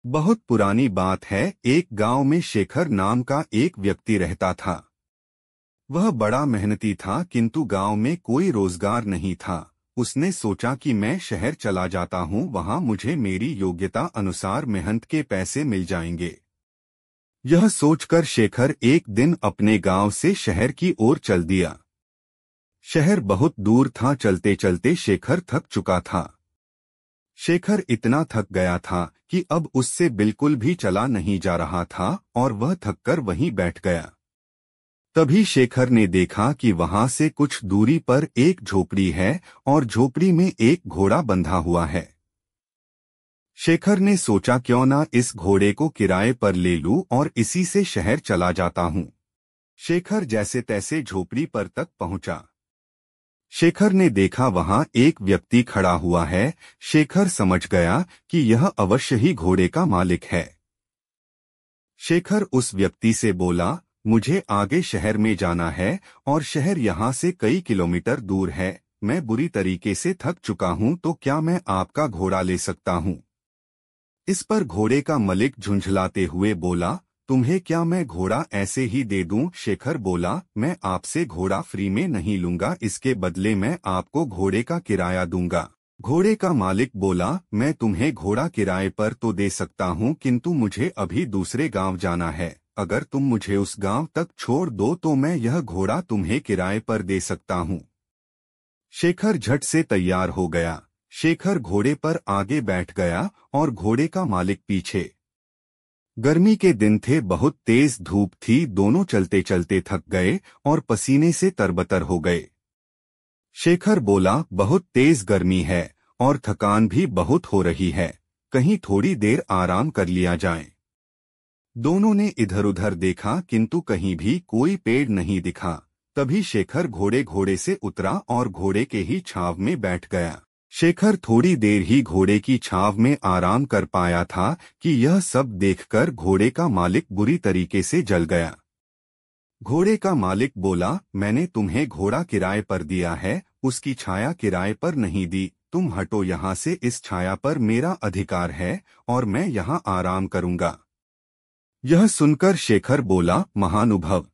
बहुत पुरानी बात है। एक गांव में शेखर नाम का एक व्यक्ति रहता था। वह बड़ा मेहनती था, किंतु गांव में कोई रोजगार नहीं था। उसने सोचा कि मैं शहर चला जाता हूं, वहां मुझे मेरी योग्यता अनुसार मेहनत के पैसे मिल जाएंगे। यह सोचकर शेखर एक दिन अपने गांव से शहर की ओर चल दिया। शहर बहुत दूर था। चलते चलते शेखर थक चुका था। शेखर इतना थक गया था कि अब उससे बिल्कुल भी चला नहीं जा रहा था और वह थककर वहीं बैठ गया। तभी शेखर ने देखा कि वहां से कुछ दूरी पर एक झोपड़ी है और झोपड़ी में एक घोड़ा बंधा हुआ है। शेखर ने सोचा, क्यों ना इस घोड़े को किराए पर ले लूं और इसी से शहर चला जाता हूं। शेखर जैसे तैसे झोपड़ी पर तक पहुंचा। शेखर ने देखा वहां एक व्यक्ति खड़ा हुआ है। शेखर समझ गया कि यह अवश्य ही घोड़े का मालिक है। शेखर उस व्यक्ति से बोला, मुझे आगे शहर में जाना है और शहर यहाँ से कई किलोमीटर दूर है। मैं बुरी तरीके से थक चुका हूँ, तो क्या मैं आपका घोड़ा ले सकता हूँ? इस पर घोड़े का मालिक झुंझलाते हुए बोला, तुम्हें क्या मैं घोड़ा ऐसे ही दे दूं? शेखर बोला, मैं आपसे घोड़ा फ्री में नहीं लूंगा, इसके बदले मैं आपको घोड़े का किराया दूंगा। घोड़े का मालिक बोला, मैं तुम्हें घोड़ा किराए पर तो दे सकता हूं, किंतु मुझे अभी दूसरे गांव जाना है। अगर तुम मुझे उस गांव तक छोड़ दो तो मैं यह घोड़ा तुम्हें किराए पर दे सकता हूं। शेखर झट से तैयार हो गया। शेखर घोड़े पर आगे बैठ गया और घोड़े का मालिक पीछे। गर्मी के दिन थे, बहुत तेज धूप थी। दोनों चलते चलते थक गए और पसीने से तरबतर हो गए। शेखर बोला, बहुत तेज गर्मी है और थकान भी बहुत हो रही है, कहीं थोड़ी देर आराम कर लिया जाए। दोनों ने इधर उधर देखा, किंतु कहीं भी कोई पेड़ नहीं दिखा। तभी शेखर घोड़े से उतरा और घोड़े के ही छाव में बैठ गया। शेखर थोड़ी देर ही घोड़े की छाव में आराम कर पाया था कि यह सब देखकर घोड़े का मालिक बुरी तरीके से जल गया। घोड़े का मालिक बोला, मैंने तुम्हें घोड़ा किराए पर दिया है, उसकी छाया किराए पर नहीं दी। तुम हटो यहाँ से, इस छाया पर मेरा अधिकार है और मैं यहाँ आराम करूंगा। यह सुनकर शेखर बोला, महानुभाव,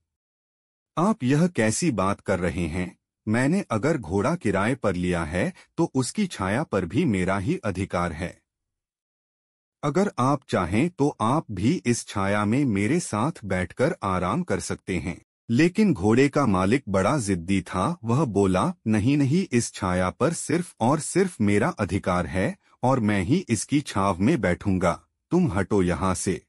आप यह कैसी बात कर रहे हैं? मैंने अगर घोड़ा किराए पर लिया है तो उसकी छाया पर भी मेरा ही अधिकार है। अगर आप चाहें तो आप भी इस छाया में मेरे साथ बैठकर आराम कर सकते हैं। लेकिन घोड़े का मालिक बड़ा जिद्दी था। वह बोला, नहीं नहीं, इस छाया पर सिर्फ और सिर्फ मेरा अधिकार है और मैं ही इसकी छाव में बैठूंगा। तुम हटो यहाँ से।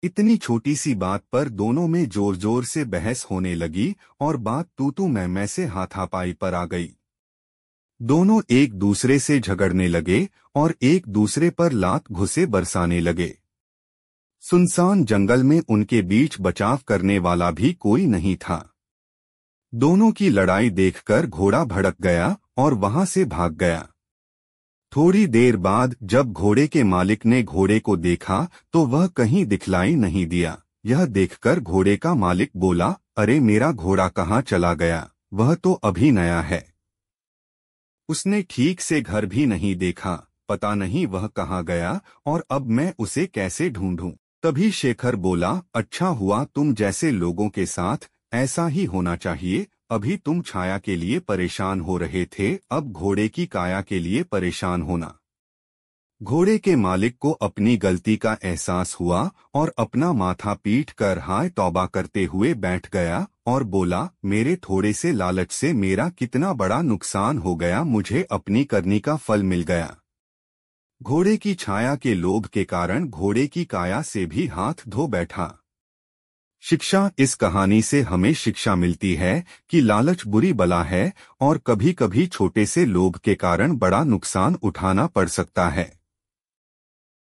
इतनी छोटी सी बात पर दोनों में जोर जोर से बहस होने लगी और बात तू मैं से हाथापाई पर आ गई। दोनों एक दूसरे से झगड़ने लगे और एक दूसरे पर लात घुसे बरसाने लगे। सुनसान जंगल में उनके बीच बचाव करने वाला भी कोई नहीं था। दोनों की लड़ाई देखकर घोड़ा भड़क गया और वहां से भाग गया। थोड़ी देर बाद जब घोड़े के मालिक ने घोड़े को देखा तो वह कहीं दिखलाई नहीं दिया। यह देखकर घोड़े का मालिक बोला, अरे मेरा घोड़ा कहाँ चला गया? वह तो अभी नया है। उसने ठीक से घर भी नहीं देखा, पता नहीं वह कहाँ गया और अब मैं उसे कैसे ढूंढूं? तभी शेखर बोला, अच्छा हुआ तुम जैसे लोगों के साथ ऐसा ही होना चाहिए। अभी तुम छाया के लिए परेशान हो रहे थे, अब घोड़े की काया के लिए परेशान होना। घोड़े के मालिक को अपनी गलती का एहसास हुआ और अपना माथा पीट कर हाय तौबा करते हुए बैठ गया और बोला, मेरे थोड़े से लालच से मेरा कितना बड़ा नुकसान हो गया, मुझे अपनी करनी का फल मिल गया। घोड़े की छाया के लोभ के कारण घोड़े की काया से भी हाथ धो बैठा। शिक्षा, इस कहानी से हमें शिक्षा मिलती है कि लालच बुरी बला है और कभी कभी छोटे से लोभ के कारण बड़ा नुकसान उठाना पड़ सकता है।